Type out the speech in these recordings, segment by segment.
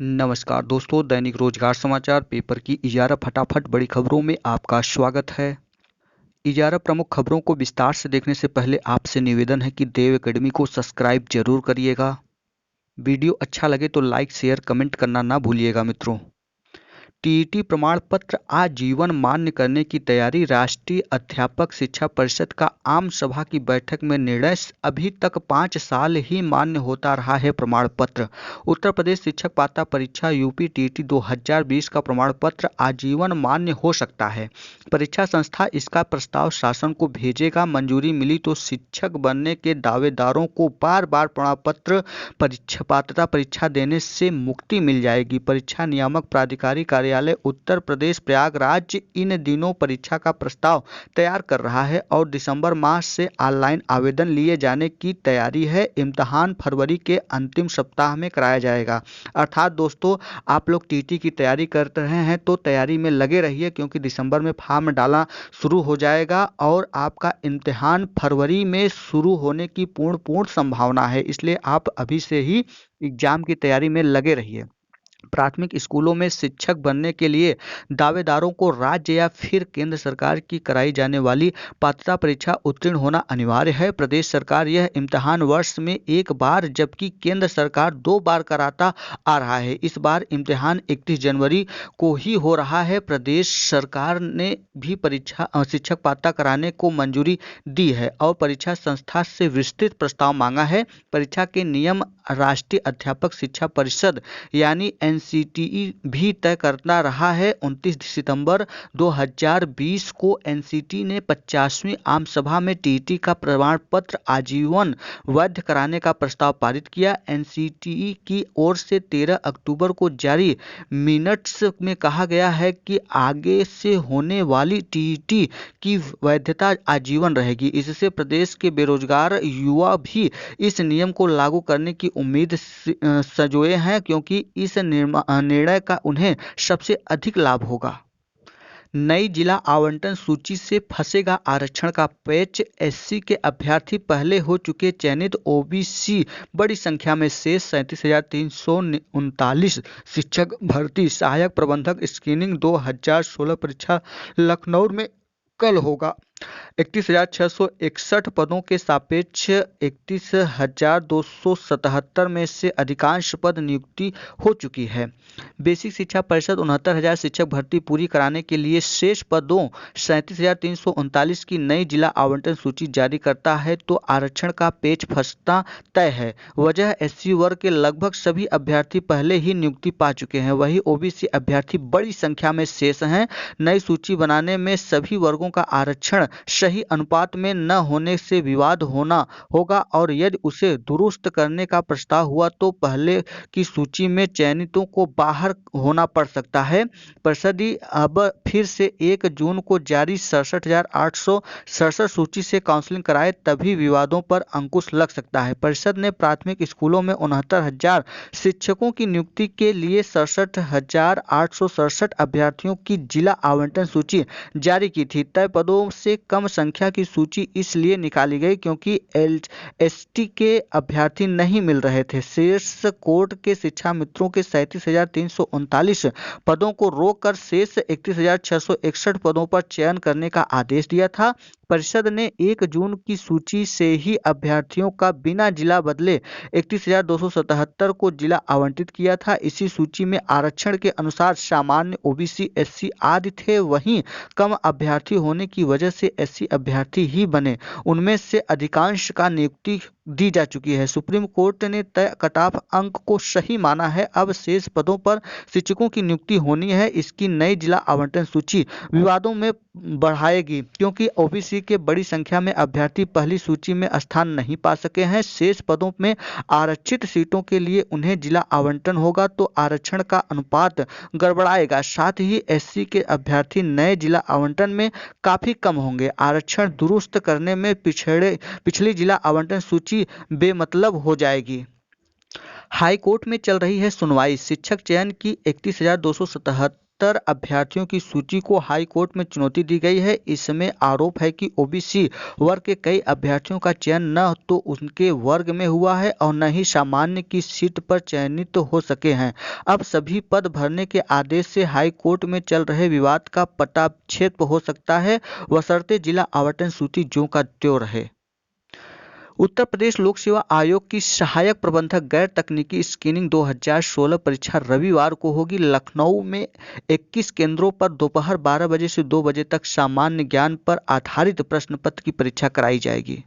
नमस्कार दोस्तों, दैनिक रोजगार समाचार पेपर की 11 फटाफट बड़ी खबरों में आपका स्वागत है। 11 प्रमुख खबरों को विस्तार से देखने से पहले आपसे निवेदन है कि देव एकेडमी को सब्सक्राइब जरूर करिएगा। वीडियो अच्छा लगे तो लाइक, शेयर, कमेंट करना ना भूलिएगा मित्रों। टीईटी प्रमाण पत्र आजीवन मान्य करने की तैयारी। राष्ट्रीय अध्यापक शिक्षा परिषद का आम सभा की बैठक में निर्णय। अभी तक 5 साल ही मान्य होता रहा है प्रमाण पत्र। उत्तर प्रदेश शिक्षक पात्रता परीक्षा यूपी टीईटी 2020 का प्रमाण पत्र आजीवन मान्य हो सकता है। परीक्षा संस्था इसका प्रस्ताव शासन को भेजेगा। मंजूरी मिली तो शिक्षक बनने के दावेदारों को बार बार प्रमाण पत्र पात्रता परीक्षा देने से मुक्ति मिल जाएगी। परीक्षा नियामक प्राधिकारी कार्यालय उत्तर प्रदेश प्रयागराज इन दिनों परीक्षा का प्रस्ताव तैयार कर रहा है और दिसंबर माह से ऑनलाइन आवेदन लिए जाने की तैयारी है। इम्तिहान फरवरी के अंतिम सप्ताह में कराया जाएगा। अर्थात दोस्तों, आप लोग टीटी की तैयारी कर रहे हैं तो तैयारी में लगे रहिए, क्योंकि दिसंबर में फॉर्म डालना शुरू हो जाएगा और आपका इम्तिहान फरवरी में शुरू होने की पूर्ण संभावना है। इसलिए आप अभी से ही एग्जाम की तैयारी में लगे रहिए। प्राथमिक स्कूलों में शिक्षक बनने के लिए दावेदारों को राज्य या फिर केंद्र सरकार की कराई जाने वाली पात्रता परीक्षा उत्तीर्ण होना अनिवार्य है। प्रदेश सरकार यह इम्तिहान वर्ष में एक बार जबकि केंद्र सरकार 2 बार कराता आ रहा है। इस बार इम्तिहान 31 जनवरी को ही हो रहा है। प्रदेश सरकार ने भी परीक्षा शिक्षक पात्रता कराने को मंजूरी दी है और परीक्षा संस्था से विस्तृत प्रस्ताव मांगा है। परीक्षा के नियम राष्ट्रीय अध्यापक शिक्षा परिषद यानी एनसीटीई भी तय करता रहा है। 29 सितंबर 2020 को एनसीटी ने 50वीं आम सभा में टीईटी का प्रमाण पत्र आजीवन वैध कराने का प्रस्ताव पारित किया। एनसीटीई की ओर से 13 अक्टूबर को जारी मिनट्स में कहा गया है कि आगे से होने वाली टीईटी की वैधता आजीवन रहेगी। इससे प्रदेश के बेरोजगार युवा भी इस नियम को लागू करने की उम्मीद संजोए हैं, क्योंकि इस निर्णय का उन्हें सबसे अधिक लाभ होगा। नई जिला आवंटन सूची से फंसेगा आरक्षण का पैच। एससी के अभ्यर्थी पहले हो चुके चयनित, ओबीसी बड़ी संख्या में शेष। 37,339 शिक्षक भर्ती सहायक प्रबंधक स्क्रीनिंग 2016 परीक्षा लखनऊ में कल होगा। 31,661 पदों के सापेक्ष 31,277 में से अधिकांश पद नियुक्ति हो चुकी है। बेसिक शिक्षा परिषद 69,000 शिक्षक भर्ती पूरी कराने के लिए शेष पदों 37,339 की नई जिला आवंटन सूची जारी करता है तो आरक्षण का पेच फंसना तय है। वजह एससी वर्ग के लगभग सभी अभ्यर्थी पहले ही नियुक्ति पा चुके हैं, वही ओबीसी अभ्यर्थी बड़ी संख्या में शेष हैं। नई सूची बनाने में सभी वर्गों का आरक्षण सही अनुपात में न होने से विवाद होगा और यदि उसे दुरुस्त करने का प्रस्ताव हुआ तो पहले की सूची में चयनितों को बाहर होना पड़ सकता है। परिषद अब फिर से 1 जून को जारी 67,867 सूची से काउंसलिंग कराए तभी विवादों पर अंकुश लग सकता है। परिषद ने प्राथमिक स्कूलों में 69,000 शिक्षकों की नियुक्ति के लिए 67,867 अभ्यर्थियों की जिला आवंटन सूची जारी की थी। तय पदों से कम संख्या की सूची इसलिए निकाली गई क्योंकि एसटी के अभ्यर्थी नहीं मिल रहे थे। शेष कोर्ट के शिक्षा मित्रों के 37,339 पदों को रोककर शेष 31,661 पदों पर चयन करने का आदेश दिया था। परिषद ने 1 जून की सूची से ही अभ्यर्थियों का बिना जिला बदले 31,277 को जिला आवंटित किया था। इसी सूची में आरक्षण के अनुसार सामान्य, ओबीसी, एससी आदि थे। वहीं कम अभ्यर्थी होने की वजह से एससी अभ्यर्थी ही बने। उनमें से अधिकांश का नियुक्ति दी जा चुकी है। सुप्रीम कोर्ट ने तय कटऑफ अंक को सही माना है। अब शेष पदों पर शिक्षकों की नियुक्ति होनी है। इसकी नई जिला आवंटन सूची विवादों में बढ़ाएगी, क्योंकि ओबीसी के बड़ी संख्या में अभ्यर्थी पहली सूची में स्थान नहीं पा सके हैं। शेष पदों में आरक्षित सीटों के लिए उन्हें जिला आवंटन होगा तो आरक्षण का अनुपात गड़बड़ाएगा। साथ ही एससी के अभ्यर्थी नए जिला आवंटन में काफी कम होंगे। आरक्षण दुरुस्त करने में पिछली जिला आवंटन सूची बेमतलब हो जाएगी। हाई कोर्ट में चल रही है सुनवाई। शिक्षक चयन की 31,277 69 अभ्यर्थियों की सूची को हाई कोर्ट में चुनौती दी गई है। इसमें आरोप है कि ओबीसी वर्ग के कई अभ्यर्थियों का चयन न तो उनके वर्ग में हुआ है और न ही सामान्य की सीट पर चयनित हो सके हैं। अब सभी पद भरने के आदेश से हाई कोर्ट में चल रहे विवाद का पटाक्षेप हो सकता है, बशर्ते जिला आवंटन सूची ज्यों का त्यों रहे। उत्तर प्रदेश लोक सेवा आयोग की सहायक प्रबंधक गैर तकनीकी स्क्रीनिंग 2016 परीक्षा रविवार को होगी। लखनऊ में 21 केंद्रों पर दोपहर 12 बजे से 2 बजे तक सामान्य ज्ञान पर आधारित प्रश्न पत्र की परीक्षा कराई जाएगी।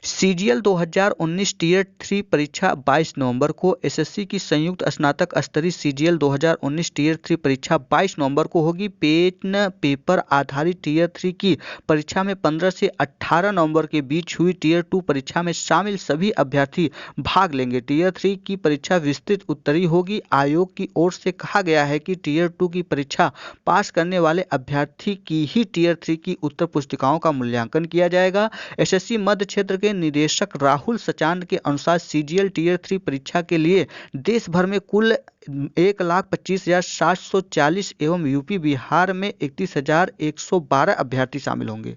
सीजीएल 2019 टीयर 3 परीक्षा 22 नवंबर को, एसएससी की संयुक्त स्नातक स्तरीय सीजीएल 2019 टीयर 3 परीक्षा 22 नवंबर को होगी। पेन पेपर आधारित टीयर 3 की परीक्षा में 15 से 18 नवंबर के बीच हुई टीयर 2 परीक्षा में शामिल सभी अभ्यर्थी भाग लेंगे। टीयर 3 की परीक्षा विस्तृत उत्तरीय होगी। आयोग की ओर से कहा गया है कि टीयर 2 की परीक्षा पास करने वाले अभ्यर्थी की ही टीयर 3 की उत्तर पुस्तिकाओं का मूल्यांकन किया जाएगा। एसएससी मध्य क्षेत्र के निदेशक राहुल सचान के अनुसार सीजीएल टीयर 3 परीक्षा के लिए देश भर में कुल 1,25,740 एवं यूपी बिहार में 31,112 अभ्यर्थी शामिल होंगे।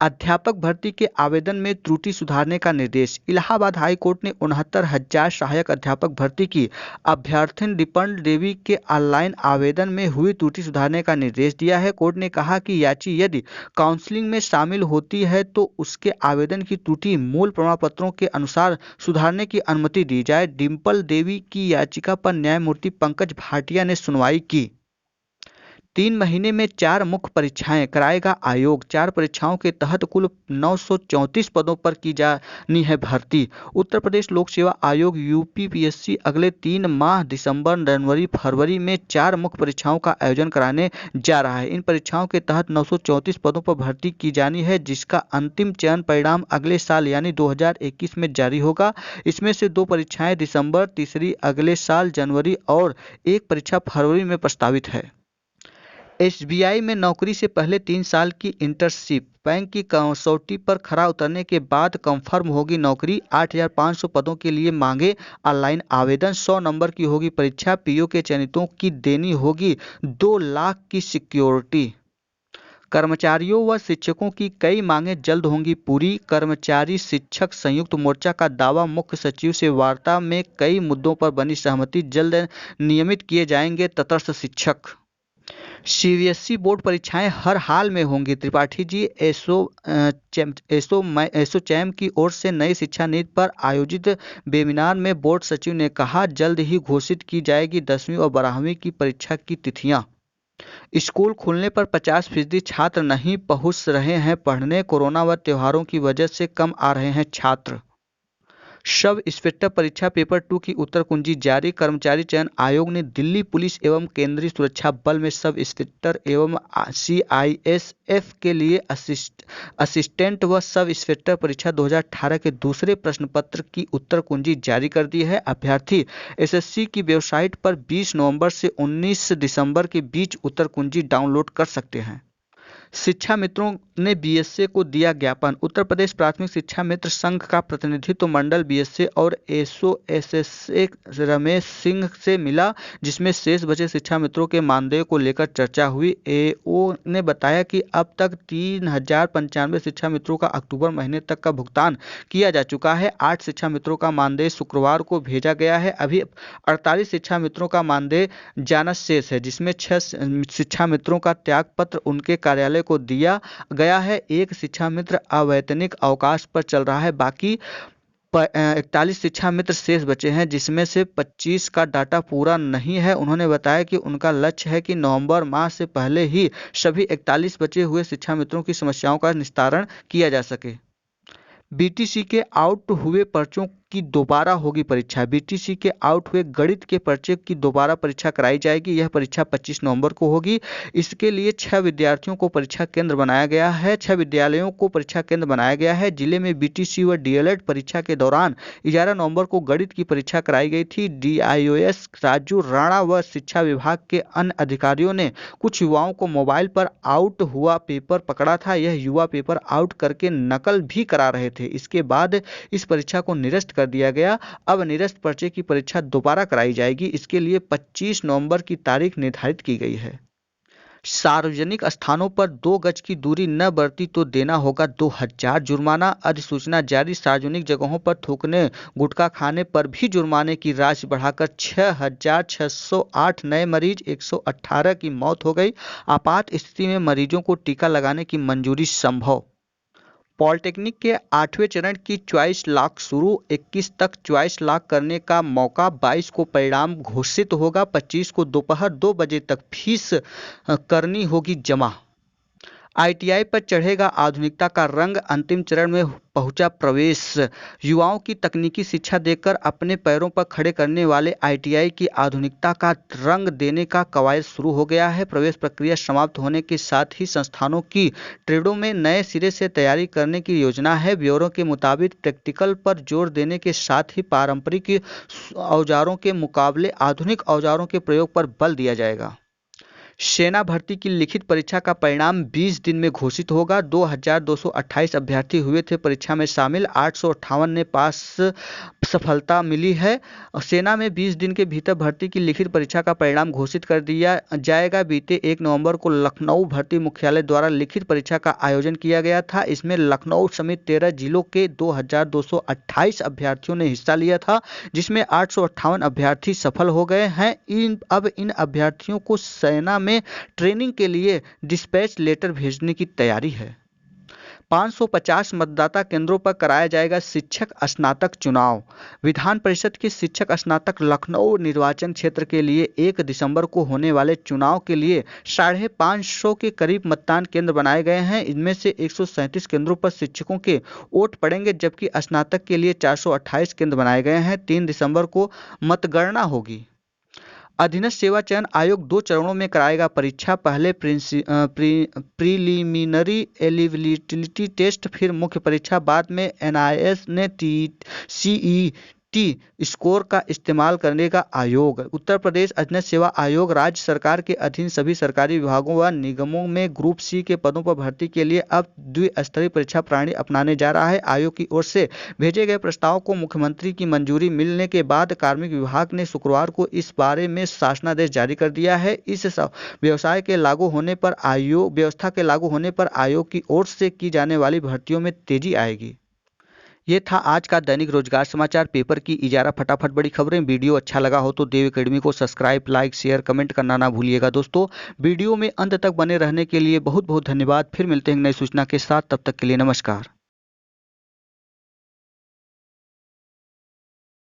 अध्यापक भर्ती के आवेदन में त्रुटि सुधारने का निर्देश। इलाहाबाद हाई कोर्ट ने 69,000 सहायक अध्यापक भर्ती की अभ्यर्थन दीपन देवी के ऑनलाइन आवेदन में हुई त्रुटि सुधारने का निर्देश दिया है। कोर्ट ने कहा कि याची यदि काउंसलिंग में शामिल होती है तो उसके आवेदन की त्रुटि मूल प्रमाण पत्रों के अनुसार सुधारने की अनुमति दी जाए। डिम्पल देवी की याचिका पर न्यायमूर्ति पंकज भाटिया ने सुनवाई की। 3 महीने में 4 मुख्य परीक्षाएं कराएगा आयोग। 4 परीक्षाओं के तहत कुल 934 पदों पर की जानी है भर्ती। उत्तर प्रदेश लोक सेवा आयोग यूपीपीएससी अगले 3 माह दिसंबर, जनवरी, फरवरी में 4 मुख्य परीक्षाओं का आयोजन कराने जा रहा है। इन परीक्षाओं के तहत 934 पदों पर भर्ती की जानी है, जिसका अंतिम चयन परिणाम अगले साल यानी 2021 में जारी होगा। इसमें से 2 परीक्षाएं दिसंबर, तीसरी अगले साल जनवरी और एक परीक्षा फरवरी में प्रस्तावित है। एसबीआई में नौकरी से पहले 3 साल की इंटर्नशिप। बैंक की कसौटी पर खरा उतरने के बाद कंफर्म होगी नौकरी। 8,500 पदों के लिए मांगे ऑनलाइन आवेदन। 100 नंबर की होगी परीक्षा। पीओ के चयनितों की देनी होगी 2 लाख की सिक्योरिटी। कर्मचारियों व शिक्षकों की कई मांगें जल्द होंगी पूरी। कर्मचारी शिक्षक संयुक्त मोर्चा का दावा। मुख्य सचिव से वार्ता में कई मुद्दों पर बनी सहमति। जल्द नियमित किए जाएंगे तटस्थ शिक्षक। सीबीएसई बोर्ड परीक्षाएं हर हाल में होंगी। त्रिपाठी जी एसोचैम की ओर से नई शिक्षा नीति पर आयोजित वेबिनार में बोर्ड सचिव ने कहा, जल्द ही घोषित की जाएगी 10वीं और 12वीं की परीक्षा की तिथियां। स्कूल खुलने पर 50% छात्र नहीं पहुंच रहे हैं पढ़ने। कोरोना व त्योहारों की वजह से कम आ रहे हैं छात्र। सब इंस्पेक्टर परीक्षा पेपर 2 की उत्तर कुंजी जारी। कर्मचारी चयन आयोग ने दिल्ली पुलिस एवं केंद्रीय सुरक्षा बल में सब इंस्पेक्टर एवं सीआईएसएफ के लिए असिस्टेंट व सब इंस्पेक्टर परीक्षा 2018 के दूसरे प्रश्न पत्र की उत्तर कुंजी जारी कर दी है। अभ्यर्थी एसएससी की वेबसाइट पर 20 नवंबर से 19 दिसंबर के बीच उत्तर कुंजी डाउनलोड कर सकते हैं। शिक्षा मित्रों ने बीएसए को दिया ज्ञापन। उत्तर प्रदेश प्राथमिक शिक्षा मित्र संघ का प्रतिनिधित्व मंडल बीएसए और एसओएसएसए रमेश सिंह से मिला, जिसमें शेष बचे शिक्षा मित्रों के मानदेय को लेकर चर्चा हुई। एओ ने बताया कि अब तक 3,095 शिक्षा मित्रों का अक्टूबर महीने तक का भुगतान किया जा चुका है। 8 शिक्षा मित्रों का मानदेय शुक्रवार को भेजा गया है। अभी 48 शिक्षा मित्रों का मानदेय जाना शेष है, जिसमें 6 शिक्षा मित्रों का त्याग पत्र उनके कार्यालय को दिया गया है। एक शिक्षा मित्र अवैतनिक अवकाश पर चल रहा है। बाकी 41 शिक्षा मित्र शेष बचे हैं, जिसमें से 25 का डाटा पूरा नहीं है। उन्होंने बताया कि उनका लक्ष्य है कि नवंबर माह से पहले ही सभी 41 बचे हुए शिक्षा मित्रों की समस्याओं का निस्तारण किया जा सके। बीटीसी के आउट हुए पर्चों की दोबारा होगी परीक्षा। बीटीसी के आउट हुए गणित के पर्चे की दोबारा परीक्षा कराई जाएगी। यह परीक्षा 25 नवंबर को होगी। इसके लिए 6 विद्यार्थियों को परीक्षा केंद्र बनाया गया है। 6 विद्यालयों को परीक्षा केंद्र बनाया गया है। जिले में बीटीसी व डीएलएड परीक्षा के दौरान 11 नवंबर को गणित की परीक्षा कराई गई थी। डीआईओएस राजू राणा व शिक्षा विभाग के अन्य अधिकारियों ने कुछ युवाओं को मोबाइल पर आउट हुआ पेपर पकड़ा था। यह युवा पेपर आउट करके नकल भी करा रहे थे। इसके बाद इस परीक्षा को निरस्त कर कर दिया गया। अब निरस्त पर्चे की परीक्षा दोबारा कराई जाएगी। इसके लिए 25 नवंबर की तारीख निर्धारित की गई है। सार्वजनिक स्थानों पर 2 गज की दूरी न बरती तो देना होगा 2000 जुर्माना। अधिसूचना जारी। सार्वजनिक जगहों पर थूकने, गुटखा खाने पर भी जुर्माने की राशि बढ़ाकर 6608 नए मरीज, 118 की मौत हो गई। आपात स्थिति में मरीजों को टीका लगाने की मंजूरी संभव। पॉलिटेक्निक के 8वें चरण की चॉइस लॉक शुरू। 21 तक चॉइस लॉक करने का मौका। 22 को परिणाम घोषित होगा। 25 को दोपहर 2 बजे तक फीस करनी होगी जमा। आईटीआई पर चढ़ेगा आधुनिकता का रंग। अंतिम चरण में पहुंचा प्रवेश। युवाओं की तकनीकी शिक्षा देकर अपने पैरों पर खड़े करने वाले आईटीआई की आधुनिकता का रंग देने का कवायद शुरू हो गया है। प्रवेश प्रक्रिया समाप्त होने के साथ ही संस्थानों की ट्रेडों में नए सिरे से तैयारी करने की योजना है। ब्यूरो के मुताबिक प्रैक्टिकल पर जोर देने के साथ ही पारंपरिक औजारों के मुकाबले आधुनिक औजारों के प्रयोग पर बल दिया जाएगा। सेना भर्ती की लिखित परीक्षा का परिणाम 20 दिन में घोषित होगा। 2228 अभ्यर्थी हुए थे परीक्षा में शामिल। 858 ने पास सफलता मिली है। सेना में 20 दिन के भीतर भर्ती की लिखित परीक्षा का परिणाम घोषित कर दिया जाएगा। बीते 1 नवंबर को लखनऊ भर्ती मुख्यालय द्वारा लिखित परीक्षा का आयोजन किया गया था। इसमें लखनऊ समेत 13 जिलों के 2228 अभ्यर्थियों ने हिस्सा लिया था, जिसमें 858 अभ्यर्थी सफल हो गए हैं। अब इन अभ्यर्थियों को सेना में ट्रेनिंग के लिए डिस्पैच लेटर भेजने की तैयारी है। 550 मतदाता केंद्रों पर कराया जाएगा शिक्षक स्नातक चुनाव। विधान परिषद के शिक्षक स्नातक लखनऊ निर्वाचन क्षेत्र के लिए 1 दिसंबर को होने वाले चुनाव के लिए 550 के करीब मतदान केंद्र बनाए गए हैं। इनमें से 137 केंद्रों पर शिक्षकों के वोट पड़ेंगे, जबकि स्नातक के लिए 428 केंद्र बनाए गए हैं। 3 दिसंबर को मतगणना होगी। अधीनस्थ सेवा चयन आयोग 2 चरणों में कराएगा परीक्षा। पहले प्रीलिमिनरी एलिजिबिलिटी टेस्ट, फिर मुख्य परीक्षा। बाद में एनआईएस ने सीईटी स्कोर का इस्तेमाल करने का आयोग। उत्तर प्रदेश अधीनस्थ सेवा आयोग राज्य सरकार के अधीन सभी सरकारी विभागों व निगमों में ग्रुप सी के पदों पर भर्ती के लिए अब द्विस्तरीय परीक्षा प्रणाली अपनाने जा रहा है। आयोग की ओर से भेजे गए प्रस्ताव को मुख्यमंत्री की मंजूरी मिलने के बाद कार्मिक विभाग ने शुक्रवार को इस बारे में शासनादेश जारी कर दिया है। इस व्यवस्था के लागू होने पर आयोग की ओर से की जाने वाली भर्तियों में तेजी आएगी। ये था आज का दैनिक रोजगार समाचार पेपर की इजारा फटाफट बड़ी खबरें। वीडियो अच्छा लगा हो तो देव एकेडमी को सब्सक्राइब, लाइक, शेयर, कमेंट करना ना भूलिएगा दोस्तों। वीडियो में अंत तक बने रहने के लिए बहुत बहुत धन्यवाद। फिर मिलते हैं नई सूचना के साथ, तब तक के लिए नमस्कार।